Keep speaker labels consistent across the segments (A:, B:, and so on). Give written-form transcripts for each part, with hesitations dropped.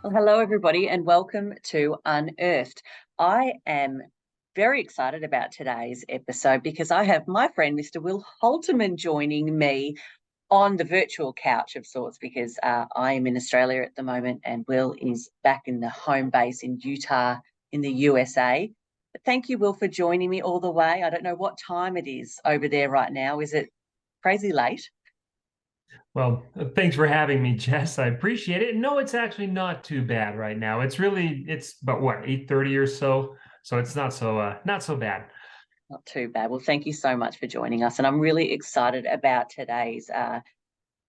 A: Well, hello, everybody, and welcome to Unearthed. I am very excited about today's episode because I have my friend, Mr. Will Holterman, joining me on the virtual couch of sorts because I am in Australia at the moment and Will is back in the home base in Utah in the USA. But thank you, Will, for joining me all the way. I don't know what time it is over there right now. Is it crazy late?
B: Well, thanks for having me, Jess. I appreciate it. No, it's actually not too bad right now. It's about what, 8:30 or so. So it's not so bad.
A: Not too bad. Well, thank you so much for joining us. And I'm really excited about today's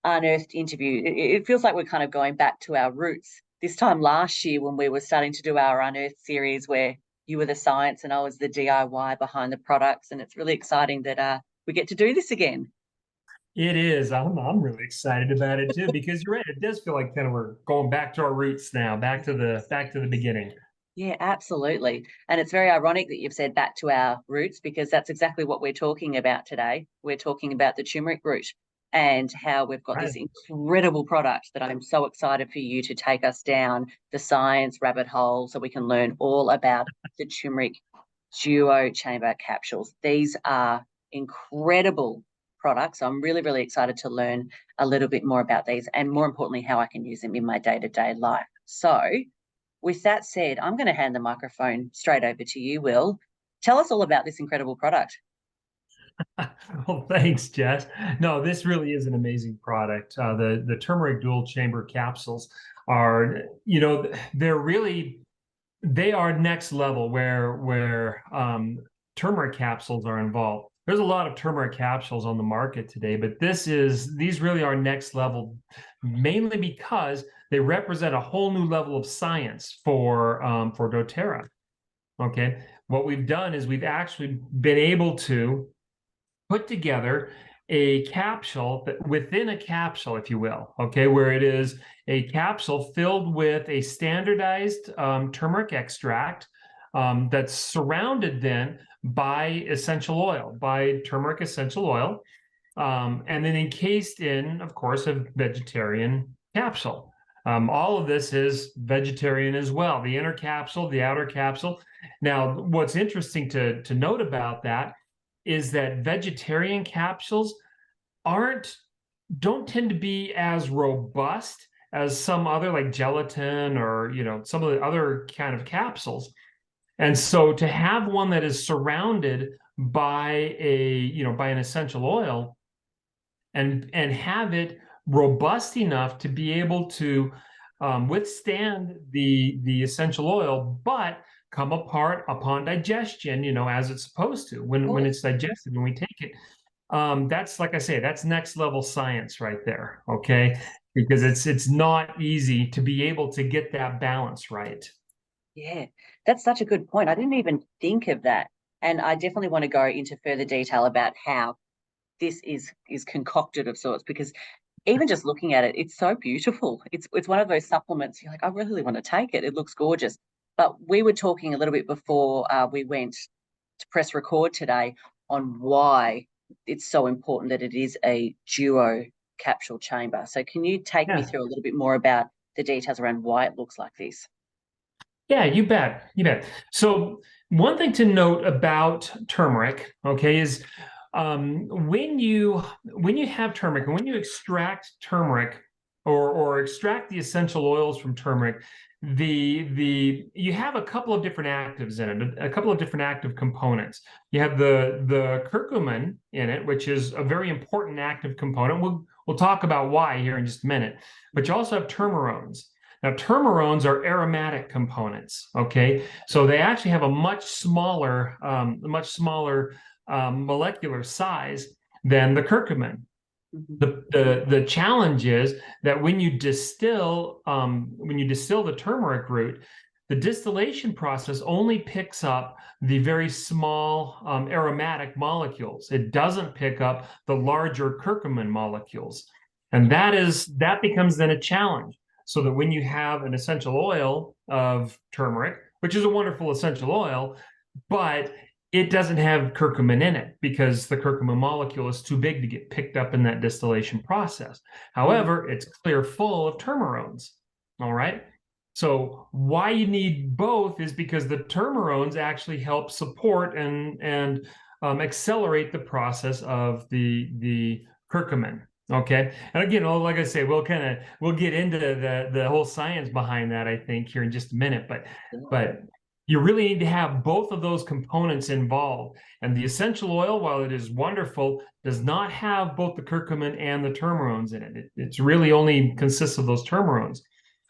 A: Unearthed interview. It feels like we're kind of going back to our roots. This time last year, when we were starting to do our Unearthed series, where you were the science and I was the DIY behind the products. And it's really exciting that we get to do this again.
B: It is. I'm really excited about it too, because you're right. It does feel like kind of we're going back to our roots now, back to the beginning.
A: Yeah, absolutely. And it's very ironic that you've said back to our roots because that's exactly what we're talking about today. We're talking about the turmeric root and how we've got this
B: Right.
A: incredible product that I'm so excited for you to take us down the science rabbit hole so we can learn all about the turmeric duo chamber capsules. These are incredible products. I'm really, really excited to learn a little bit more about these and more importantly, how I can use them in my day-to-day life. So with that said, I'm going to hand the microphone straight over to you, Will. Tell us all about this incredible product.
B: Well, thanks, Jess. No, this really is an amazing product. The turmeric dual chamber capsules are, they are next level where turmeric capsules are involved. There's a lot of turmeric capsules on the market today, but these really are next level, mainly because they represent a whole new level of science for doTERRA. Okay, what we've done is we've actually been able to put together a capsule within a capsule, if you will, okay, where it is a capsule filled with a standardized turmeric extract that's surrounded then by essential oil, by turmeric essential oil, and then encased in, of course, a vegetarian capsule. All of this is vegetarian as well, the inner capsule, the outer capsule. Now, what's interesting to note about that is that vegetarian capsules aren't don't tend to be as robust as some other like gelatin or some of the other kind of capsules. And so to have one that is surrounded by by an essential oil and have it robust enough to be able to withstand the essential oil, but come apart upon digestion, as it's supposed to when
A: Cool.
B: it's digested, when we take it. That's, like I say, that's next level science right there. Okay, because it's not easy to be able to get that balance right.
A: Yeah, that's such a good point. I didn't even think of that. And I definitely want to go into further detail about how this is concocted of sorts because even just looking at it, it's so beautiful. It's one of those supplements you're like, I really want to take it. It looks gorgeous. But we were talking a little bit before we went to press record today on why it's so important that it is a duo capsule chamber. So can you take me
B: Yeah.
A: through a little bit more about the details around why it looks like this?
B: Yeah, you bet. You bet. So one thing to note about turmeric, okay, is when you have turmeric and when you extract turmeric or extract the essential oils from turmeric, the you have a couple of different actives in it, a couple of different active components. You have the curcumin in it, which is a very important active component. We'll talk about why here in just a minute. But you also have turmerones. Now, turmerones are aromatic components, okay? So they actually have a much smaller molecular size than the curcumin.
A: Mhm.
B: The challenge is that when you distill the turmeric root, the distillation process only picks up the very small aromatic molecules. It doesn't pick up the larger curcumin molecules, and that becomes then a challenge. So that when you have an essential oil of turmeric, which is a wonderful essential oil, but it doesn't have curcumin in it because the curcumin molecule is too big to get picked up in that distillation process.
A: Mhm.
B: However, it's clear full of turmerones. All right. So why you need both is because the termerones actually help support and accelerate the process of the curcumin. Okay, and again, like I say, we'll get into the whole science behind that, I think, here in just a minute. But you really need to have both of those components involved. And the essential oil, while it is wonderful, does not have both the curcumin and the termerones in it. It's really only consists of those termerones,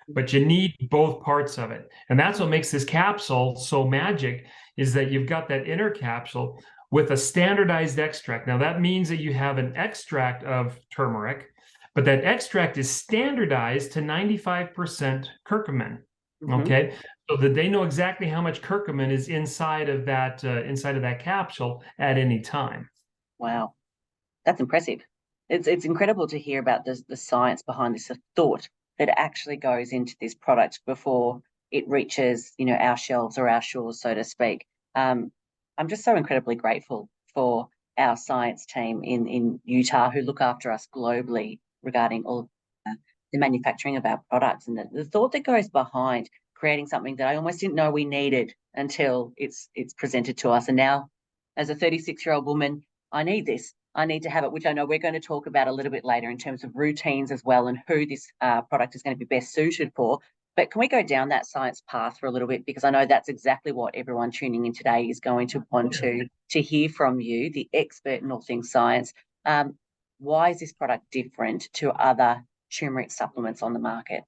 B: but you need both parts of it. And that's what makes this capsule so magic, is that you've got that inner capsule with a standardized extract. Now that means that you have an extract of turmeric, but that extract is standardized to 95% curcumin. Okay, so that they know exactly how much curcumin is inside of that capsule at any time.
A: Wow, that's impressive. It's incredible to hear about the science behind this, the thought that actually goes into this product before it reaches, our shelves or our shores, so to speak. I'm just so incredibly grateful for our science team in Utah who look after us globally regarding all the manufacturing of our products, and the thought that goes behind creating something that I almost didn't know we needed until it's presented to us. And now, as a 36-year-old woman, I need this. I need to have it, which I know we're going to talk about a little bit later in terms of routines as well, and who this product is going to be best suited for. But can we go down that science path for a little bit? Because I know that's exactly what everyone tuning in today is going to want to hear from you, the expert in all things science. Why is this product different to other turmeric supplements on the market?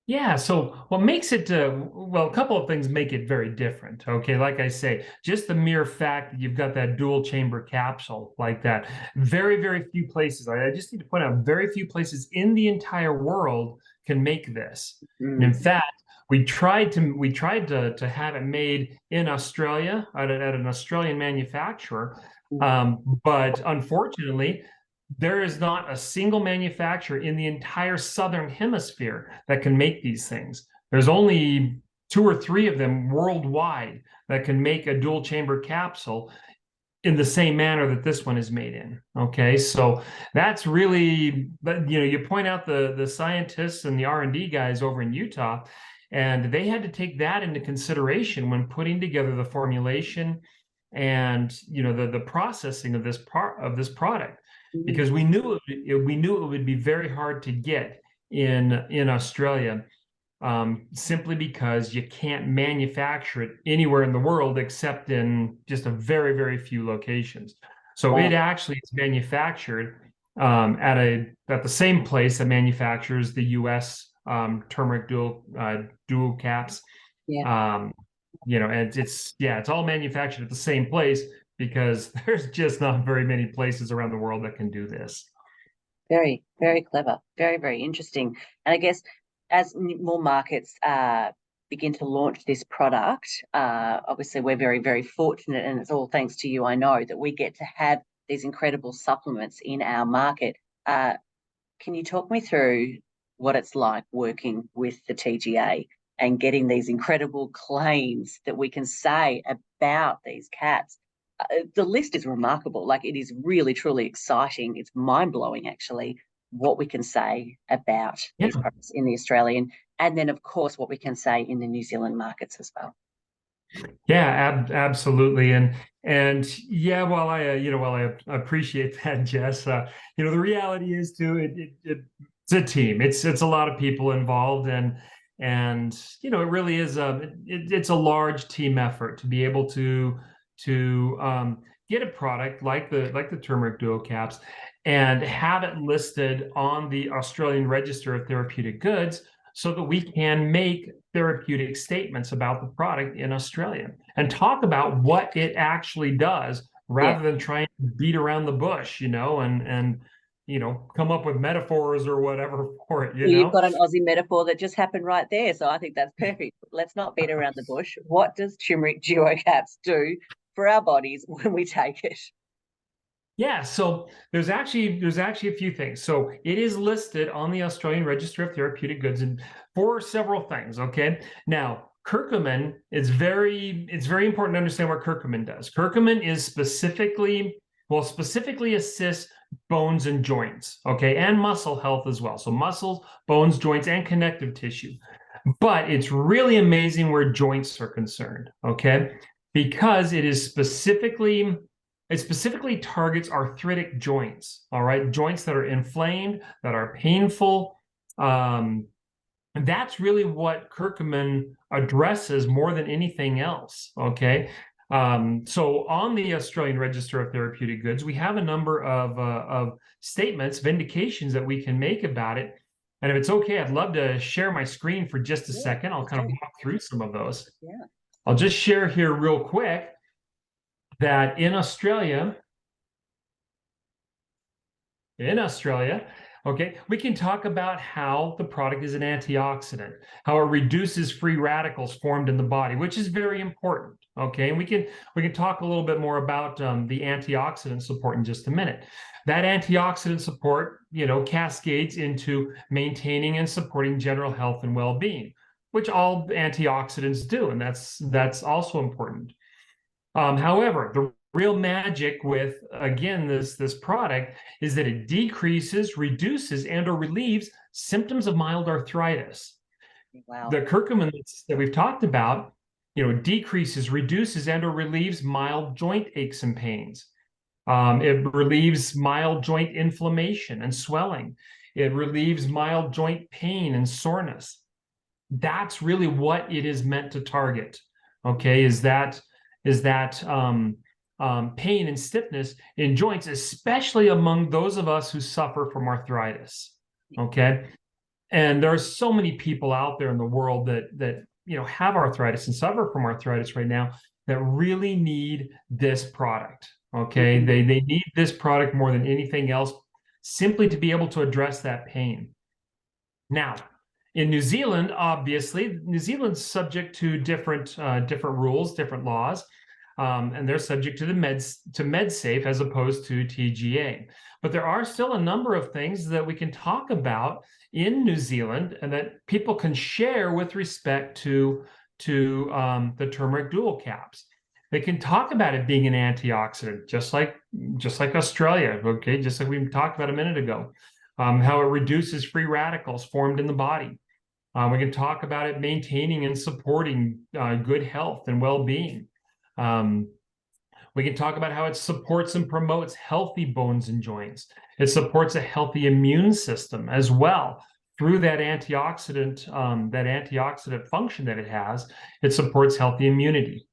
B: Yeah, so what makes it, well, a couple of things make it very different. Okay, like I say, just the mere fact that you've got that dual chamber capsule like that, very, very few places, I just need to point out, very few places in the entire world can make this. And in fact, we tried to have it made in Australia at an Australian manufacturer, but unfortunately, there is not a single manufacturer in the entire southern hemisphere that can make these things. There's only 2 or 3 of them worldwide that can make a dual chamber capsule in the same manner that this one is made in. Okay, so that's really, you point out the scientists and the R&D guys over in Utah, and they had to take that into consideration when putting together the formulation and the processing of this product, because we knew it would be very hard to get in Australia, simply because you can't manufacture it anywhere in the world except in just a very, very few locations. So
A: Wow.
B: it actually is manufactured at the same place that manufactures the U.S. Turmeric dual caps.
A: Yeah.
B: And it's all manufactured at the same place because there's just not very many places around the world that can do this.
A: Very, very clever. Very, very interesting. And I guess as more markets begin to launch this product, obviously we're very, very fortunate, and it's all thanks to you, I know, that we get to have these incredible supplements in our market. Can you talk me through what it's like working with the TGA and getting these incredible claims that we can say about these cats? The list is remarkable. Like, it is really, truly exciting. It's mind blowing, actually, what we can say about
B: Yeah.
A: these products in the Australian, and then, of course, what we can say in the New Zealand markets as well.
B: Yeah, absolutely. And yeah, while I appreciate that, Jess, the reality is too, it's a team. It's a lot of people involved, and it really is it's a large team effort to be able to get a product like the turmeric duo caps and have it listed on the Australian Register of Therapeutic Goods, so that we can make therapeutic statements about the product in Australia and talk about what it actually does,
A: Yeah.
B: rather than trying to beat around the bush, and come up with metaphors or whatever for it,
A: Well, you've got an Aussie metaphor that just happened right there. So I think that's perfect. Let's not beat around the bush. What does turmeric duo caps do for our bodies when we take it?
B: Yeah, so there's actually a few things. So it is listed on the Australian Register of Therapeutic Goods and for several things. Okay. Now, curcumin it's very important to understand what curcumin does. Curcumin is specifically assists bones and joints, okay, and muscle health as well. So muscles, bones, joints, and connective tissue. But it's really amazing where joints are concerned, okay? Because it specifically targets arthritic joints, all right? Joints that are inflamed, that are painful. And that's really what curcumin addresses more than anything else, okay? So on the Australian Register of Therapeutic Goods, we have a number of statements, vindications that we can make about it. And if it's okay, I'd love to share my screen for just a
A: Yeah,
B: second. I'll
A: let's
B: kind of
A: do.
B: walk through some of those.
A: Yeah.
B: I'll just share here real quick that in Australia, okay, we can talk about how the product is an antioxidant, how it reduces free radicals formed in the body, which is very important. Okay, and we can talk a little bit more about the antioxidant support in just a minute. That antioxidant support, cascades into maintaining and supporting general health and well-being, which all antioxidants do, and that's also important. However, the real magic with, again, this product is that it decreases, reduces, and or relieves symptoms of mild arthritis.
A: Wow.
B: The curcumin that we've talked about, decreases, reduces, and or relieves mild joint aches and pains. It relieves mild joint inflammation and swelling. It relieves mild joint pain and soreness. That's really what it is meant to target. Okay, is that pain and stiffness in joints, especially among those of us who suffer from arthritis. Okay, and there are so many people out there in the world that have arthritis and suffer from arthritis right now that really need this product. Okay,
A: Mhm.
B: they need this product more than anything else, simply to be able to address that pain. Now, in New Zealand, obviously, New Zealand's subject to different rules, different laws, and they're subject to MedSafe as opposed to TGA. But there are still a number of things that we can talk about in New Zealand and that people can share with respect to the turmeric dual caps. They can talk about it being an antioxidant, just like Australia, okay, just like we talked about a minute ago. How it reduces free radicals formed in the body. We can talk about it maintaining and supporting good health and well-being. Um, we can talk about how it supports and promotes healthy bones and joints. It supports a healthy immune system as well through that antioxidant function that it has. It supports healthy immunity.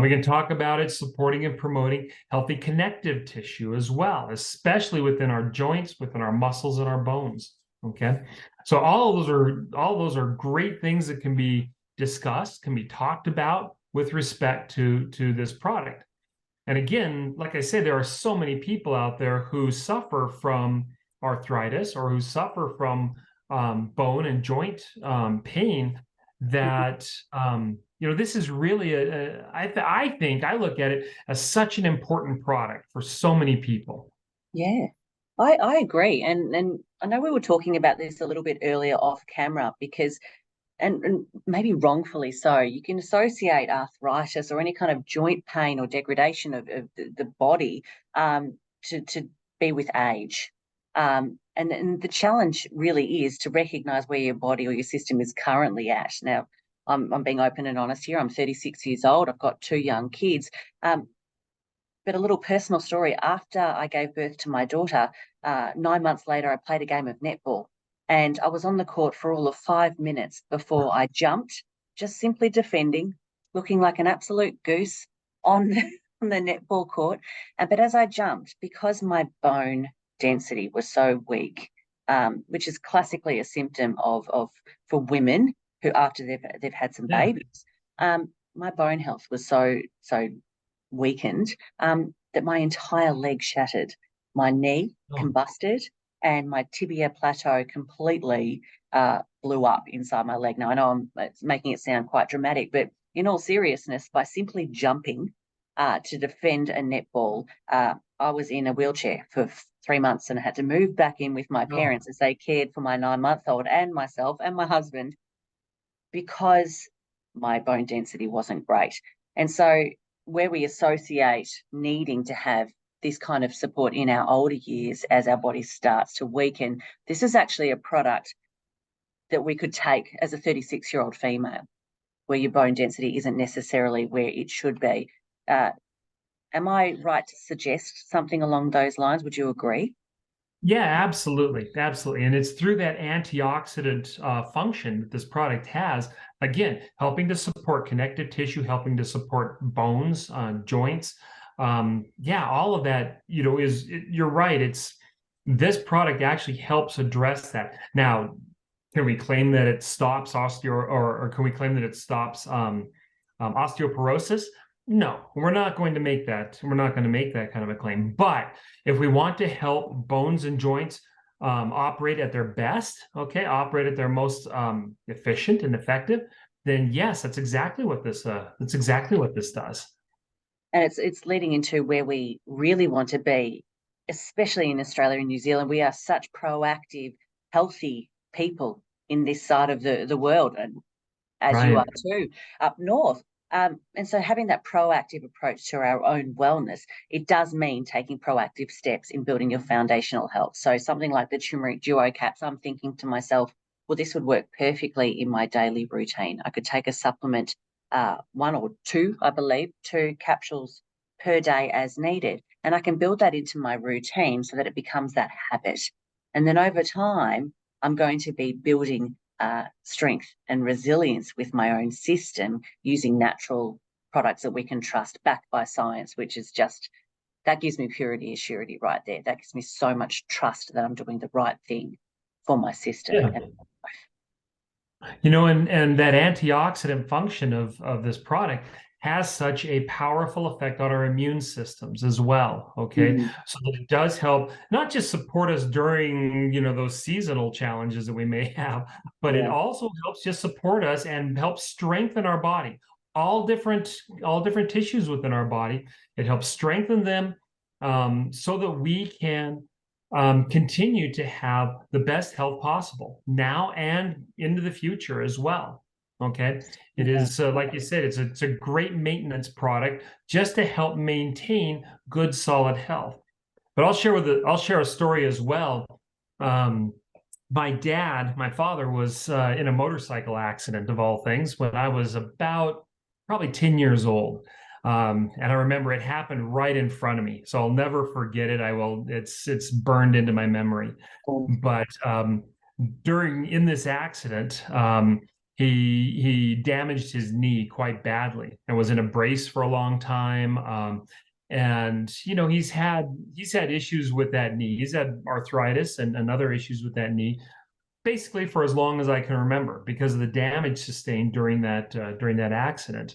B: We can talk about it supporting and promoting healthy connective tissue as well, especially within our joints, within our muscles and our bones. Okay, so all of those are great things that can be discussed, can be talked about with respect to this product. And again, like I say, there are so many people out there who suffer from arthritis or who suffer from bone and joint pain that this is really I think I look at it as such an important product for so many people.
A: Yeah, I agree. And I know we were talking about this a little bit earlier off camera because and maybe wrongfully so, you can associate arthritis or any kind of joint pain or degradation of the body to be with age. And the challenge really is to recognize where your body or your system is currently at. Now, I'm being open and honest here. I'm 36 years old. I've got two young kids. But a little personal story. After I gave birth to my daughter, 9 months later, I played a game of netball. And I was on the court for all of 5 minutes before I jumped, just simply defending, looking like an absolute goose on on the netball court. But as I jumped, because my bone density was so weak, which is classically a symptom of for women who after they've had some
B: Yeah.
A: babies, my bone health was so weakened that my entire leg shattered. My knee
B: Oh,
A: combusted and my tibia plateau completely blew up inside my leg. Now, I know it's making it sound quite dramatic, but in all seriousness, by simply jumping to defend a netball, I was in a wheelchair for 3 months and I had to move back in with my
B: oh,
A: parents as they cared for my 9-month-old and myself and my husband because my bone density wasn't great. And so, where we associate needing to have this kind of support in our older years as our body starts to weaken, this is actually a product that we could take as a 36-year-old female, where your bone density isn't necessarily where it should be. Am I right to suggest something along those lines? Would you agree?
B: Yeah, absolutely, absolutely, and it's through that antioxidant function that this product has. Again, helping to support connective tissue, helping to support bones, joints. Yeah, all of that. You're right. It's this product actually helps address that. Now, can we claim that it stops or can we claim that it stops osteoporosis? No, we're not going to make that. We're not going to make that kind of a claim. But if we want to help bones and joints operate at their best, okay, operate at their most efficient and effective, then yes, that's exactly what this does.
A: And it's leading into where we really want to be, especially in Australia and New Zealand. We are such proactive, healthy people in this side of the world, and as you are
B: Right.
A: too, up north. And so having that proactive approach to our own wellness, it does mean taking proactive steps in building your foundational health. So something like the turmeric duo caps, I'm thinking to myself, well, this would work perfectly in my daily routine. I could take a supplement, one or two, I believe, two capsules per day as needed. And I can build that into my routine so that it becomes that habit. And then over time, I'm going to be building strength and resilience with my own system using natural products that we can trust, backed by science, which is just, that gives me purity and surety right there. That gives me so much trust that I'm doing the right thing for my system.
B: Yeah. And that antioxidant function of this product has such a powerful effect on our immune systems as well. Okay.
A: Mm,
B: So that it does help not just support us during, those seasonal challenges that we may have, but it
A: yeah.
B: also helps just support us and helps strengthen our body. All different tissues within our body. It helps strengthen them so that we can continue to have the best health possible now and into the future as well. Okay. It
A: Yeah.
B: is, like you said, it's a great maintenance product just to help maintain good, solid health. But I'll share a story as well. Um, my father was in a motorcycle accident of all things when I was about probably 10 years old. And I remember it happened right in front of me. So I'll never forget it. It's burned into my memory.
A: Cool.
B: But in this accident, he damaged his knee quite badly and was in a brace for a long time. And he's had issues with that knee. He's had arthritis and other issues with that knee basically for as long as I can remember because of the damage sustained during that accident.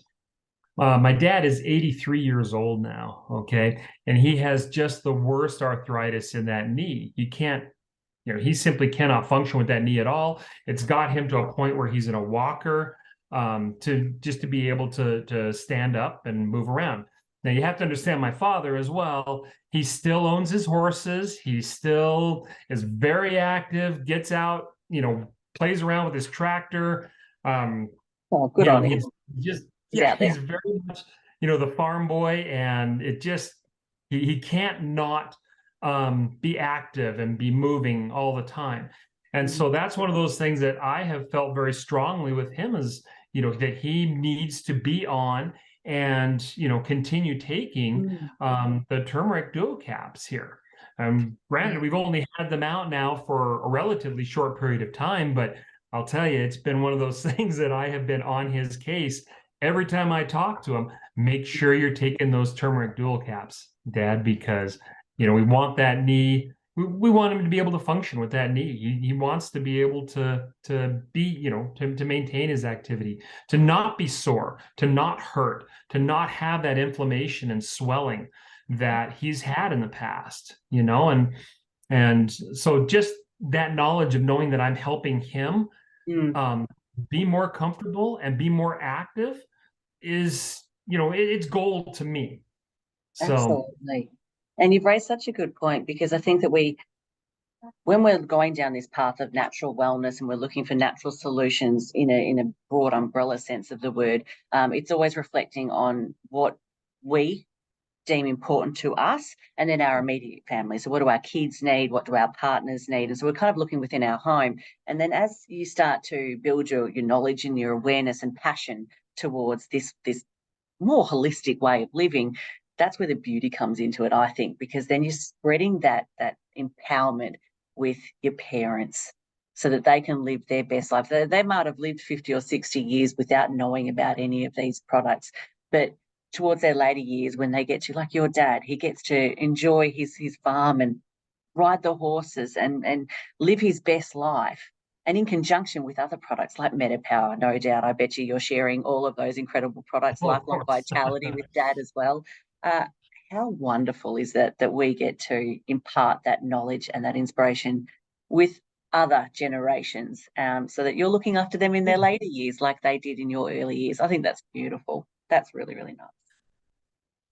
B: My dad is 83 years old now, okay, and he has just the worst arthritis in that knee. He simply cannot function with that knee at all. It's got him to a point where he's in a walker to be able to stand up and move around. Now you have to understand my father as well. He still owns his horses. He still is very active, gets out, plays around with his tractor. Um,
A: Oh, good on him.
B: he's just,
A: He's
B: yeah,
A: out there.
B: he's very much, the farm boy, and it just he can't not be active and be moving all the time. And
A: Mm,
B: so that's one of those things that I have felt very strongly with him is, that he needs to be on and, continue taking
A: mm,
B: the turmeric duo caps here. Granted, we've only had them out now for a relatively short period of time, but I'll tell you, it's been one of those things that I have been on his case every time I talk to him. Make sure you're taking those turmeric dual caps, Dad, because we want that knee. We want him to be able to function with that knee. He wants to be able to be, to maintain his activity, to not be sore, to not hurt, to not have that inflammation and swelling that he's had in the past, and so just that knowledge of knowing that I'm helping him
A: mm.
B: um, be more comfortable and be more active is, it's gold to me. So
A: Absolutely. And you've raised such a good point because I think that when we're going down this path of natural wellness and we're looking for natural solutions in a broad umbrella sense of the word, it's always reflecting on what we deem important to us, and then our immediate family. So what do our kids need? What do our partners need? And so we're kind of looking within our home. And then as you start to build your knowledge and your awareness and passion towards this more holistic way of living, that's where the beauty comes into it, I think, because then you're spreading that empowerment with your parents so that they can live their best life. They might have lived 50 or 60 years without knowing about any of these products, but towards their later years, when they get to, like your dad, he gets to enjoy his farm and ride the horses and live his best life. And in conjunction with other products like MetaPower, no doubt, I bet you're sharing all of those incredible products,
B: Oh, of
A: Lifelong
B: course.
A: Vitality with Dad as well. How wonderful is it that we get to impart that knowledge and that inspiration with other generations, so that you're looking after them in their later years like they did in your early years? I think that's beautiful. That's really, really nice.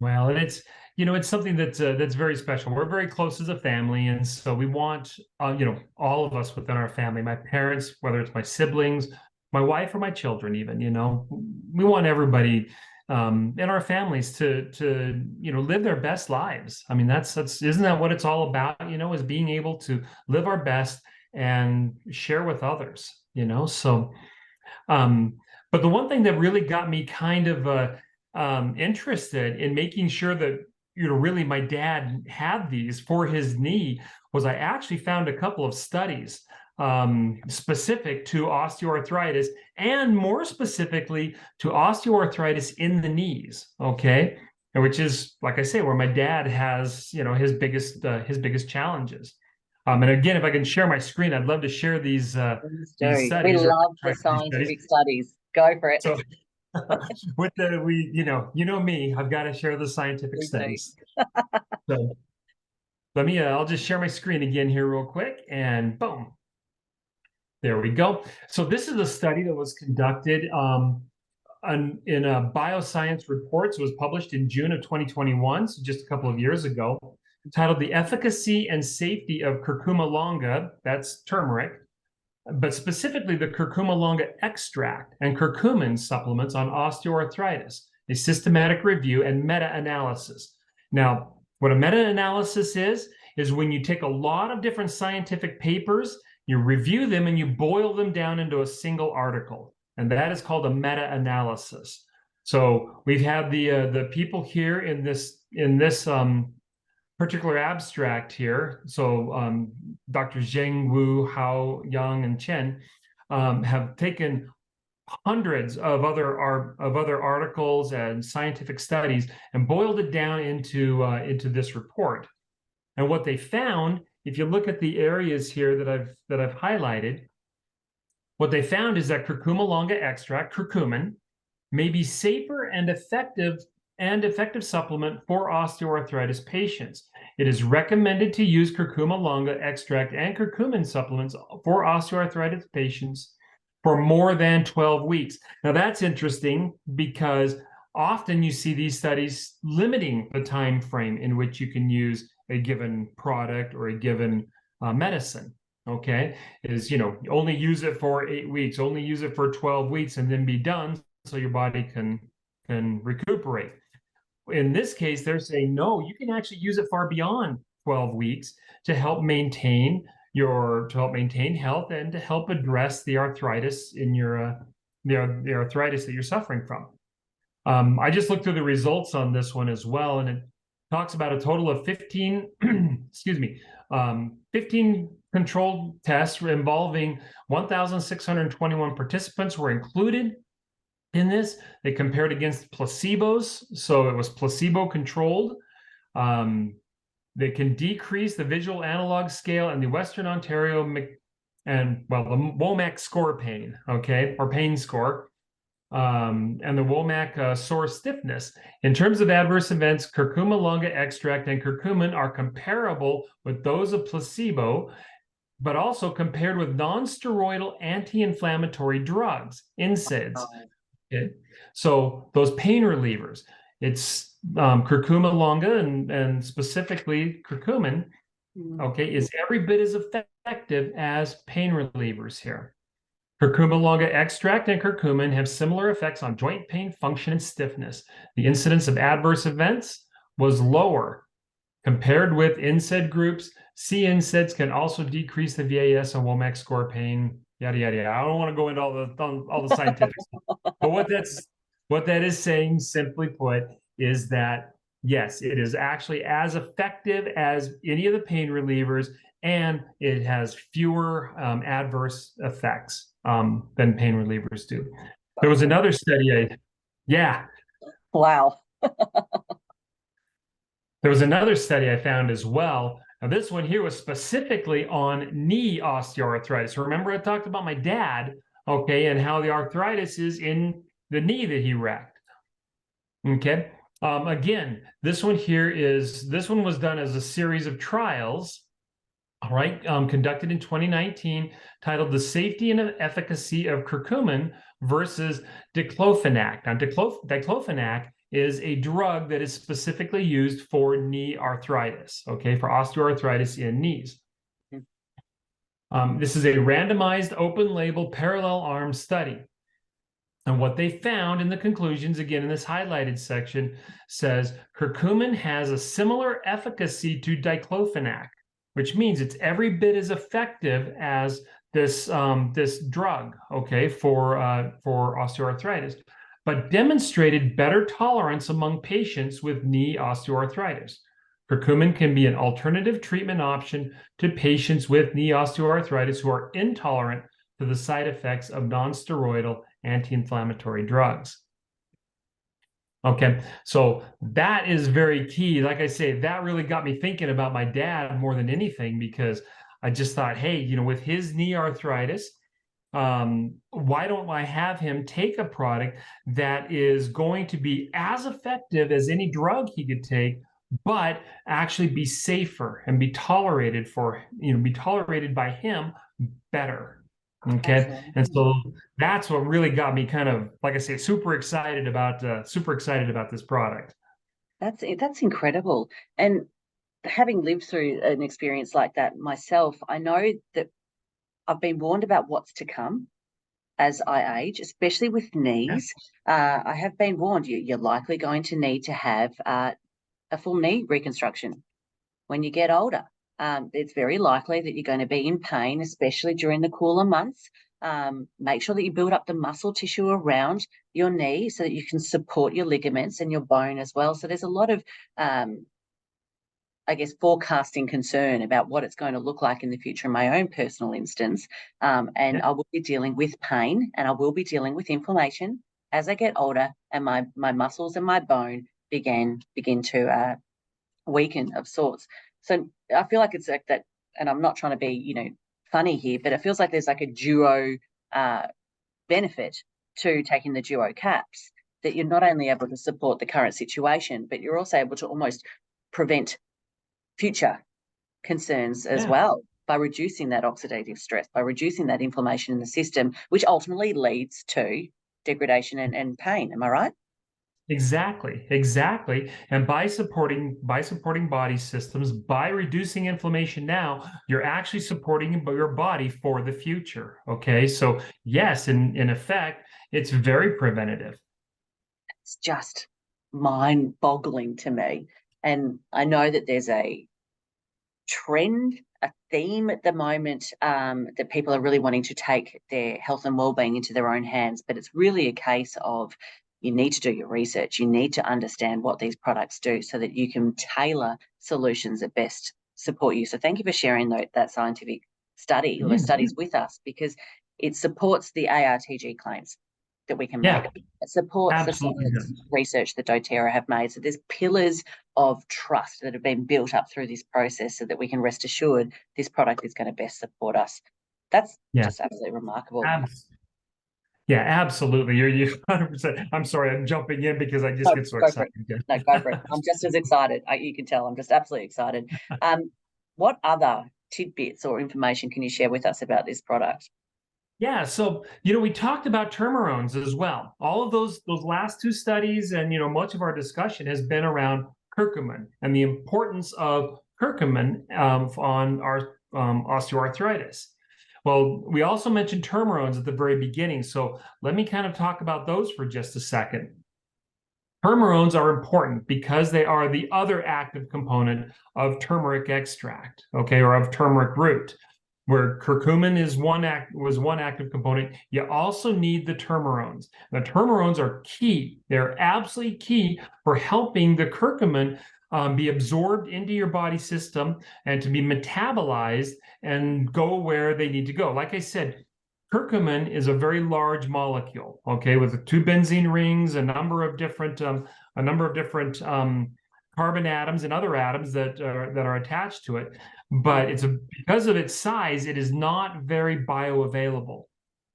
B: Well, and it's it's something that's very special. We're very close as a family, and so we want all of us within our family, my parents, whether it's my siblings, my wife, or my children, even we want everybody in our families to live their best lives. I mean, that's isn't that what it's all about? Is being able to live our best and share with others. So. But the one thing that really got me kind of interested in making sure that really my dad had these for his knee was I actually found a couple of studies specific to osteoarthritis, and more specifically to osteoarthritis in the knees. Okay, and which is, like I say, where my dad has his biggest challenges. And again, if I can share my screen, I'd love to share these
A: We
B: studies or
A: love the
B: these studies.
A: scientific studies. Go for it.
B: So with me, I've got to share the scientific
A: We do.
B: studies. So I'll just share my screen again here real quick, and boom, there we go. So this is a study that was conducted in a Bioscience Reports. It was published in June of 2021, so just a couple of years ago, titled "The Efficacy and Safety of Curcuma longa," that's turmeric, but specifically the curcuma longa extract and curcumin supplements on osteoarthritis, a systematic review and meta-analysis. Now, what a meta-analysis is when you take a lot of different scientific papers, you review them, and you boil them down into a single article, and that is called a meta-analysis. So we've had the people here in this particular abstract here. So Dr. Zheng, Wu, Hao, Yang, and Chen have taken hundreds of other articles and scientific studies and boiled it down into this report. And what they found, if you look at the areas here that I've highlighted, what they found is that curcuma longa extract, curcumin, may be safer and effective supplement for osteoarthritis patients. It is recommended to use curcuma longa extract and curcumin supplements for osteoarthritis patients for more than 12 weeks. Now that's interesting because often you see these studies limiting the time frame in which you can use a given product or a given medicine. Okay, is only use it for 8 weeks, only use it for 12 weeks, and then be done, so your body can recuperate. In this case, they're saying, no, you can actually use it far beyond 12 weeks to help maintain health and to help address the arthritis in your the arthritis that you're suffering from. I just looked through the results on this one as well, and it talks about a total of 15 15 controlled tests involving 1,621 participants were included in this. They compared against placebos, so it was placebo controlled. They can decrease the visual analog scale and the Western Ontario the WOMAC score pain, okay, or pain score, and the WOMAC sore stiffness. In terms of adverse events, curcuma longa extract and curcumin are comparable with those of placebo, but also compared with non-steroidal anti-inflammatory drugs, NSAIDs. Okay. So those pain relievers, it's curcuma longa and specifically curcumin, okay, is every bit as effective as pain relievers here. Curcuma longa extract and curcumin have similar effects on joint pain, function, and stiffness. The incidence of adverse events was lower compared with NSAID groups. C NSAIDs can also decrease the VAS and WOMAC score, pain, yada yada yada. I don't want to go into all the scientific stuff, but what that is saying, simply put, is that yes, it is actually as effective as any of the pain relievers, and it has fewer adverse effects than pain relievers do. There was another study, yeah,
A: Wow.
B: there was another study I found as well. Now, this one here was specifically on knee osteoarthritis. Remember, I talked about my dad, okay, and how the arthritis is in the knee that he wrecked. Okay. Again, this one was done as a series of trials, all right, conducted in 2019, titled "The Safety and Efficacy of Curcumin versus Diclofenac." Now, diclofenac is a drug that is specifically used for knee arthritis, okay, for osteoarthritis in knees. This is a randomized, open-label, parallel-arm study. And what they found in the conclusions, again, in this highlighted section, says curcumin has a similar efficacy to diclofenac, which means it's every bit as effective as this drug, okay, for osteoarthritis, but demonstrated better tolerance among patients with knee osteoarthritis. Curcumin can be an alternative treatment option to patients with knee osteoarthritis who are intolerant to the side effects of non-steroidal anti-inflammatory drugs. Okay, so that is very key. Like I say, that really got me thinking about my dad more than anything, because I just thought, hey, you know, with his knee arthritis, why don't I have him take a product that is going to be as effective as any drug he could take, but actually be safer and be tolerated by him better. Okay.
A: Absolutely.
B: And so that's what really got me kind of, like I say, super excited about this product.
A: That's incredible. And having lived through an experience like that myself, I know that I've been warned about what's to come as I age, especially with
B: Yeah.
A: knees. I have been warned you're likely going to need to have a full knee reconstruction when you get older. It's very likely that you're going to be in pain, especially during the cooler months. Make sure that you build up the muscle tissue around your knee so that you can support your ligaments and your bone as well. So there's a lot of, I guess, forecasting concern about what it's going to look like in the future in my own personal instance. And I will be dealing with pain, and I will be dealing with inflammation as I get older, and my muscles and my bone begin to weaken of sorts. So I feel like it's like that, and I'm not trying to be, funny here, but it feels like there's like a duo benefit to taking the duo caps, that you're not only able to support the current situation, but you're also able to almost prevent future concerns as
B: Yeah.
A: well by reducing that oxidative stress, by reducing that inflammation in the system, which ultimately leads to degradation and pain. Am I right?
B: Exactly. And by supporting body systems, by reducing inflammation now, you're actually supporting your body for the future. Okay. So yes, in effect, it's very preventative.
A: It's just mind boggling to me. And I know that there's a trend, a theme at the moment, that people are really wanting to take their health and well-being into their own hands. But it's really a case of, you need to do your research. You need to understand what these products do so that you can tailor solutions that best support you. So thank you for sharing that scientific study or the studies with us, because it supports the ARTG claims that we can make.
B: Yeah,
A: It supports the
B: absolutely.
A: science research that doTERRA have made. So there's pillars of trust that have been built up through this process so that we can rest assured this product is going to best support us. That's
B: Yeah.
A: just absolutely remarkable.
B: Yeah, absolutely. You're 100%. I'm sorry, I'm jumping in because I just
A: No,
B: get so
A: go for
B: excited.
A: it. No, go for it. I'm just as excited. You can tell I'm just absolutely excited. What other tidbits or information can you share with us about this product?
B: Yeah, so we talked about termirones as well. All of those last two studies, and much of our discussion has been around curcumin and the importance of curcumin on our osteoarthritis. Well, we also mentioned termirones at the very beginning, so let me kind of talk about those for just a second. Turmerones are important because they are the other active component of turmeric extract, okay, or of turmeric root. Where curcumin is was one active component, you also need the turmerones. The turmerones are key. They're absolutely key for helping the curcumin be absorbed into your body system and to be metabolized and go where they need to go. Like I said, curcumin is a very large molecule, okay, with two benzene rings, a number of different carbon atoms and other atoms that are attached to it. But because of its size, it is not very bioavailable.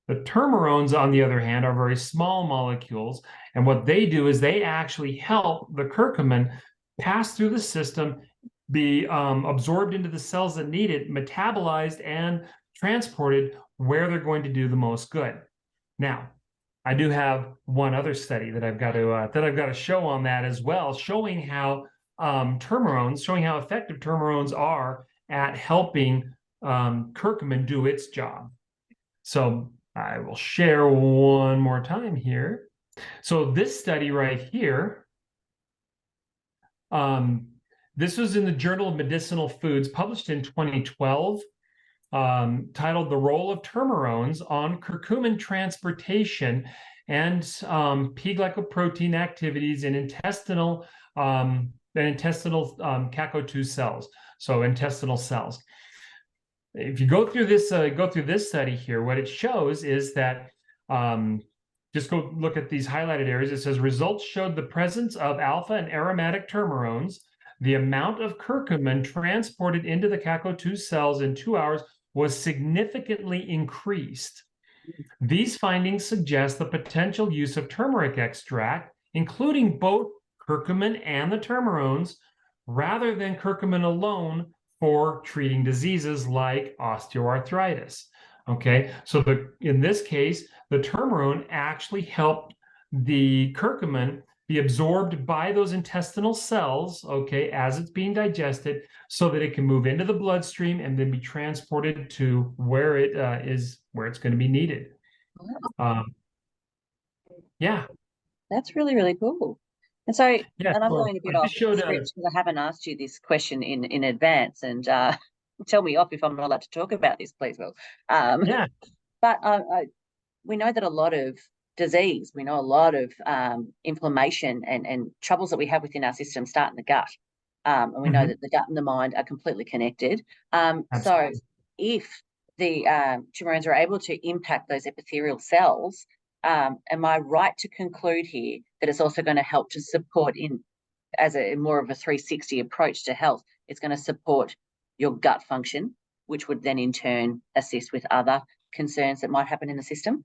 B: The termerones, on the other hand, are very small molecules, and what they do is they actually help the curcumin pass through the system, be absorbed into the cells that need it, metabolized, and transported where they're going to do the most good. Now, I do have one other study that I've got to show on that as well, showing how showing how effective termerones are at helping curcumin do its job. So I will share one more time here. So this study right here, this was in the Journal of Medicinal Foods, published in 2012, titled "The Role of Termerones on Curcumin Transportation and P-glycoprotein Activities in Intestinal CACO2 cells." So intestinal cells. If you go through this study here, what it shows is that just go look at these highlighted areas. It says results showed the presence of alpha and aromatic termerones. The amount of curcumin transported into the CACO2 cells in 2 hours was significantly increased. These findings suggest the potential use of turmeric extract, including both curcumin and the termerones, rather than curcumin alone for treating diseases like osteoarthritis. Okay, so in this case, the termerone actually helped the curcumin be absorbed by those intestinal cells, okay, as it's being digested, so that it can move into the bloodstream and then be transported to where it's going to be needed. Yeah,
A: That's really, really cool. And so,
B: yeah.
A: and I'm
B: So
A: going a
B: I
A: bit off
B: just showed
A: script because I haven't asked you this question in advance, and tell me off if I'm not allowed to talk about this, please, Will. Um,
B: yeah.
A: but we know that a lot of disease, we know a lot of inflammation and troubles that we have within our system start in the gut. And we know that the gut and the mind are completely connected. So
B: Absolutely.
A: if the tumorons are able to impact those epithelial cells, am I right to conclude here that it's also going to help to support in as a more of a 360 approach to health? It's going to support your gut function, which would then in turn assist with other concerns that might happen in the system.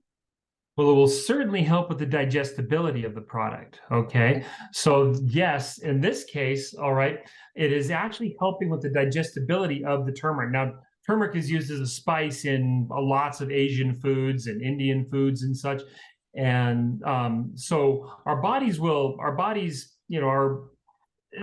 B: Well, it will certainly help with the digestibility of the product. Okay. So, yes, in this case, all right, it is actually helping with the digestibility of the turmeric. Now, turmeric is used as a spice in lots of Asian foods and Indian foods and such. And so our bodies,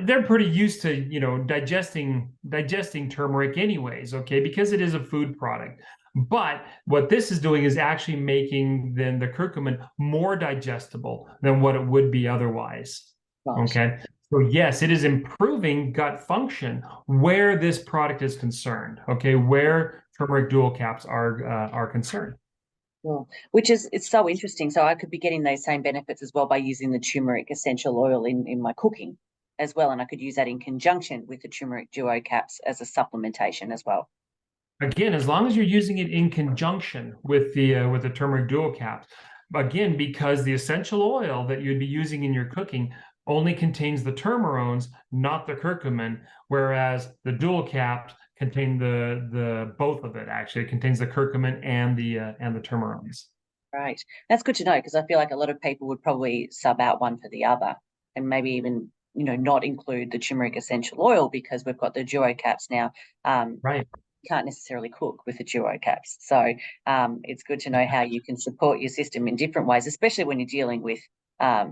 B: they're pretty used to digesting turmeric anyways, okay, because it is a food product. But what this is doing is actually making then the curcumin more digestible than what it would be otherwise.
A: Right.
B: Okay, so yes, it is improving gut function where this product is concerned, okay, where turmeric dual caps are concerned.
A: Well, which is it's so interesting. So I could be getting those same benefits as well by using the turmeric essential oil in my cooking as well. And I could use that in conjunction with the turmeric duo caps as a supplementation as well.
B: Again, as long as you're using it in conjunction with the turmeric dual caps, again, because the essential oil that you'd be using in your cooking only contains the termerones, not the curcumin, whereas the dual caps contain the both of it. Actually, it contains the curcumin and the termerones.
A: Right. That's good to know because I feel like a lot of people would probably sub out one for the other and maybe even, not include the turmeric essential oil because we've got the duo caps now.
B: Right.
A: Can't necessarily cook with the duo caps. So it's good to know how you can support your system in different ways, especially when you're dealing with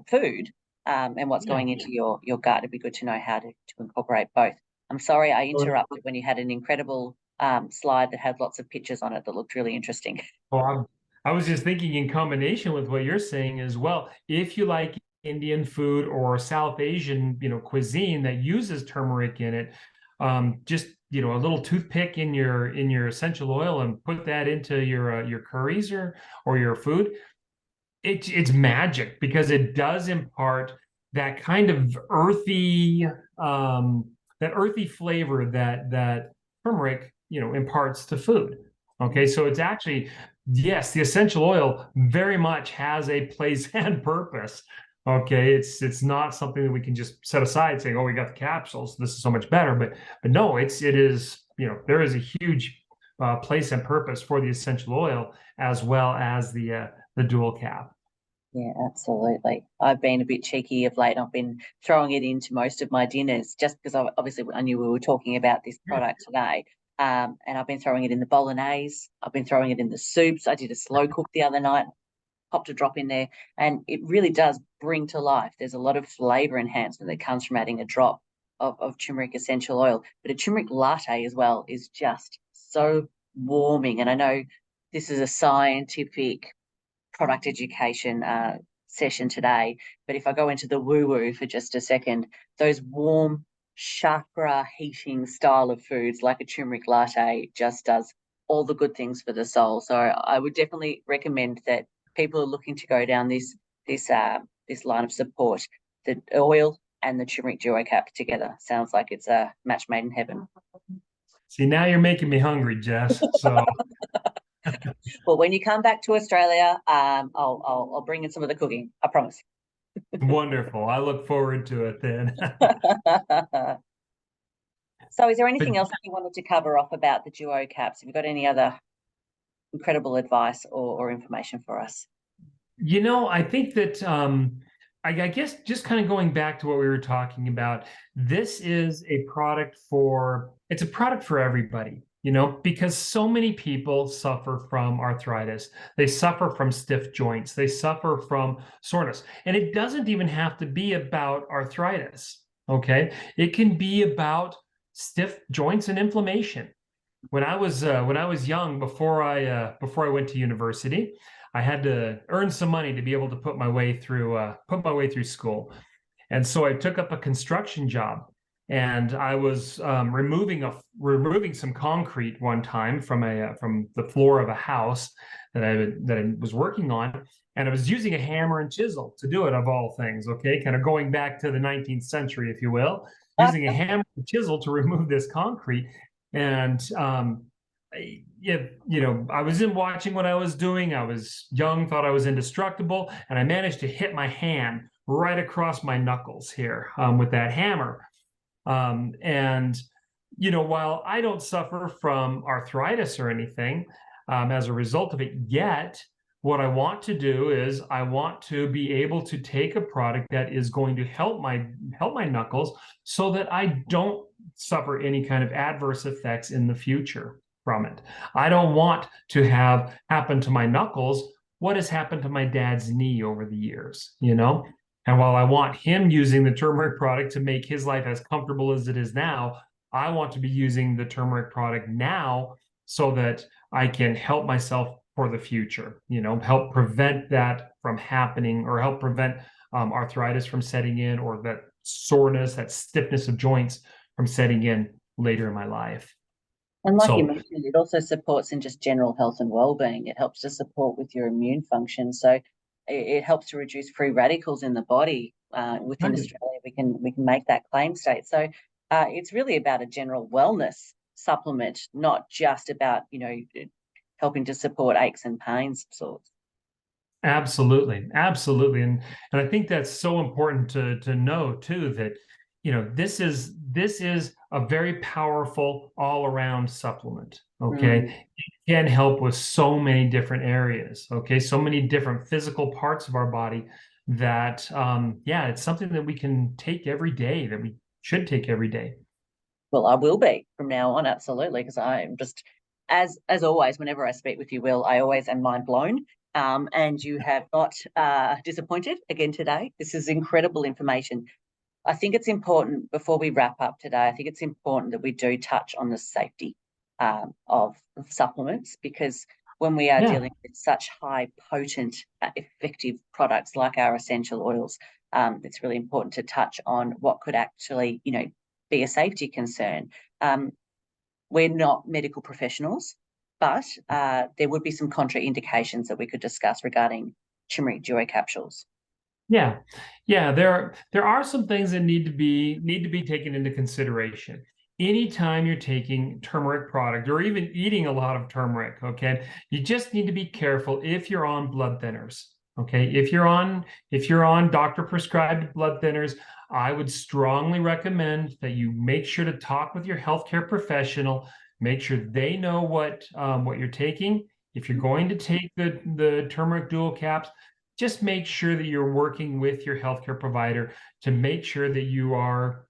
A: food and what's
B: Yeah.
A: going into your gut. It'd be good to know how to incorporate both. I'm sorry I
B: Well,
A: interrupted when you had an incredible slide that had lots of pictures on it that looked really interesting.
B: I was just thinking in combination with what you're saying as well. If you like Indian food or South Asian, cuisine that uses turmeric in it, just a little toothpick in your essential oil and put that into your curries or your food. It's magic because it does impart that kind of earthy flavor that turmeric imparts to food. Okay, so it's actually, yes, the essential oil very much has a place and purpose. Okay, it's not something that we can just set aside saying, oh, we got the capsules, this is so much better. But no, it is, there is a huge place and purpose for the essential oil as well as the dual cap.
A: Yeah, absolutely. I've been a bit cheeky of late. I've been throwing it into most of my dinners just because obviously I knew we were talking about this product today. And I've been throwing it in the bolognese. I've been throwing it in the soups. I did a slow cook the other night, popped a drop in there, and it really does bring to life. There's a lot of flavor enhancement that comes from adding a drop of turmeric essential oil. But a turmeric latte as well is just so warming. And I know this is a scientific product education session today. But if I go into the woo woo for just a second, those warm, chakra heating style of foods like a turmeric latte just does all the good things for the soul. So I would definitely recommend that people are looking to go down this line of support. The oil and the turmeric duo cap together sounds like it's a match made in heaven.
B: See, now you're making me hungry, Jess. So
A: Well, when you come back to Australia, I'll bring in some of the cooking. I promise.
B: wonderful. I look forward to it then.
A: So, is there
B: But
A: anything else that you wanted to cover off about the duo caps? Have you got any other incredible advice or information for us?
B: I think that I guess just kind of going back to what we were talking about, this is it's a product for everybody, because so many people suffer from arthritis. They suffer from stiff joints. They suffer from soreness. And it doesn't even have to be about arthritis. Okay. It can be about stiff joints and inflammation. When I was young, before I went to university, I had to earn some money to be able to put my way through school, and so I took up a construction job, and I was removing some concrete one time from the floor of a house that I was working on, and I was using a hammer and chisel to do it, of all things. Okay, kind of going back to the 19th century, if you will, using a hammer and chisel to remove this concrete. And I was in watching what I was doing. I was young, thought I was indestructible, and I managed to hit my hand right across my knuckles here with that hammer. And while I don't suffer from arthritis or anything as a result of it yet, what I want to do is I want to be able to take a product that is going to help my knuckles so that I don't suffer any kind of adverse effects in the future from it. I don't want to have happen to my knuckles what has happened to my dad's knee over the years. And while I want him using the turmeric product to make his life as comfortable as it is now, I want to be using the turmeric product now so that I can help myself for the future, help prevent that from happening, or help prevent arthritis from setting in, or that soreness, that stiffness of joints from setting in later in my life.
A: And like you
B: So
A: mentioned, it also supports in just general health and well-being. It helps to support with your immune function. So it helps to reduce free radicals in the body. Within
B: right.
A: Australia, we can make that claim state. So it's really about a general wellness supplement, not just about helping to support aches and pains of sorts.
B: Absolutely, absolutely, and I think that's so important to know too, that this is a very powerful all around supplement.
A: Mm.
B: Okay, it can help with so many different areas. Okay, so many different physical parts of our body that yeah, it's something that we can take every day, that we should take every day.
A: Well, I will be from now on, absolutely, because I'm just, as always, whenever I speak with you, Will, I always am mind blown. And you have not disappointed again today. This is incredible information. I think it's important before we wrap up today. I think it's important that we do touch on the safety of supplements, because when we are
B: Yeah.
A: dealing with such high, potent, effective products like our essential oils, it's really important to touch on what could actually, be a safety concern. We're not medical professionals, but there would be some contraindications that we could discuss regarding turmeric duo capsules.
B: Yeah, yeah. There are some things that need to be taken into consideration. Anytime you're taking turmeric product or even eating a lot of turmeric, okay, you just need to be careful if you're on blood thinners. Okay, if you're on doctor prescribed blood thinners, I would strongly recommend that you make sure to talk with your healthcare professional. Make sure they know what you're taking. If you're going to take the turmeric dual caps, just make sure that you're working with your healthcare provider to make sure that you are,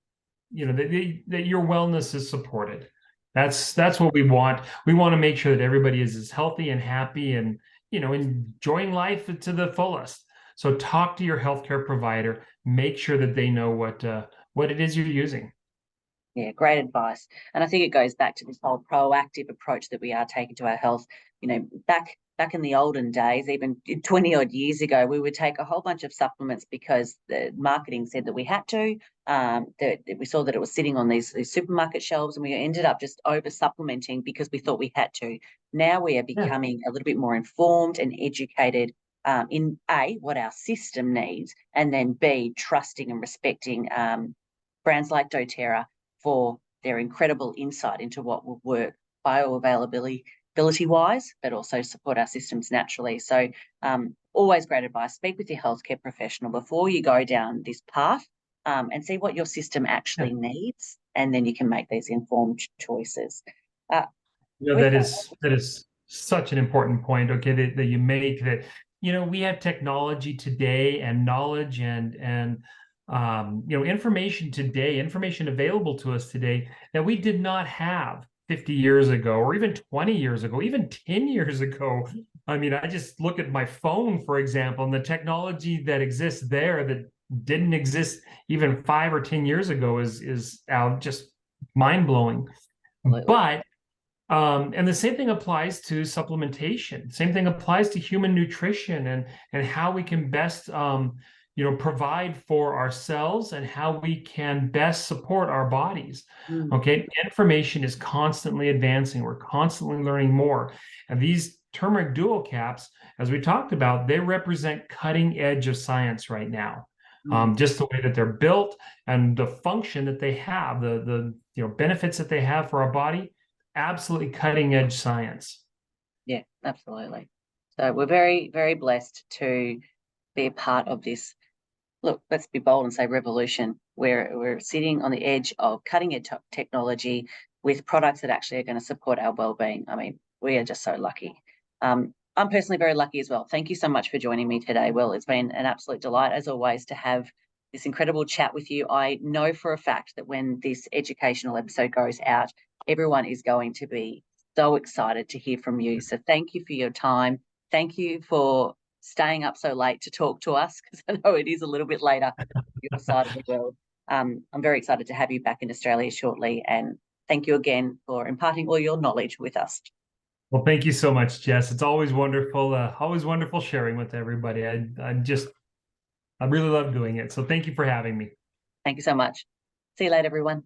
B: that your wellness is supported. That's what we want. We want to make sure that everybody is as healthy and happy and, enjoying life to the fullest. So talk to your healthcare provider, make sure that they know what it is you're using.
A: Yeah, great advice. And I think it goes back to this whole proactive approach that we are taking to our health. Back in the olden days, even 20 odd years ago, we would take a whole bunch of supplements because the marketing said that we had to. That we saw that it was sitting on these supermarket shelves, and we ended up just over supplementing because we thought we had to. Now we are
B: Yeah.
A: becoming a little bit more informed and educated in A, what our system needs, and then B, trusting and respecting brands like doTERRA for their incredible insight into what will work bioavailability wise, but also support our systems naturally. So, always great advice. Speak with your healthcare professional before you go down this path, and see what your system
B: Yeah.
A: actually needs, and then you can make these informed choices. Uh, with
B: That
A: that,
B: is such an important point, okay, that you make that, we have technology today and knowledge and information today, information available to us today that we did not have 50 years ago, or even 20 years ago, even 10 years ago. I mean, I just look at my phone, for example, and the technology that exists there that didn't exist even 5 or 10 years ago is just mind blowing.
A: absolutely.
B: But and the same thing applies to supplementation. Same thing applies to human nutrition and how we can best provide for ourselves and how we can best support our bodies.
A: Mm,
B: Okay, information is constantly advancing. We're constantly learning more. And these turmeric dual caps, as we talked about, they represent cutting edge of science right now.
A: mm.
B: Just the way that they're built and the function that they have, the benefits that they have for our body, absolutely cutting edge science.
A: Yeah, absolutely. So we're very, very blessed to be a part of this. Look, let's be bold and say revolution. We're sitting on the edge of cutting edge technology with products that actually are going to support our well-being. I mean, we are just so lucky. I'm personally very lucky as well. Thank you so much for joining me today. Well, it's been an absolute delight, as always, to have this incredible chat with you. I know for a fact that when this educational episode goes out, everyone is going to be so excited to hear from you. So thank you for your time. Thank you for staying up so late to talk to us, because I know it is a little bit later your side of the world. I'm very excited to have you back in Australia shortly, and thank you again for imparting all your knowledge with us.
B: Well, thank you so much, Jess. It's always wonderful sharing with everybody. I really love doing it. So thank you for having me.
A: Thank you so much. See you later, everyone.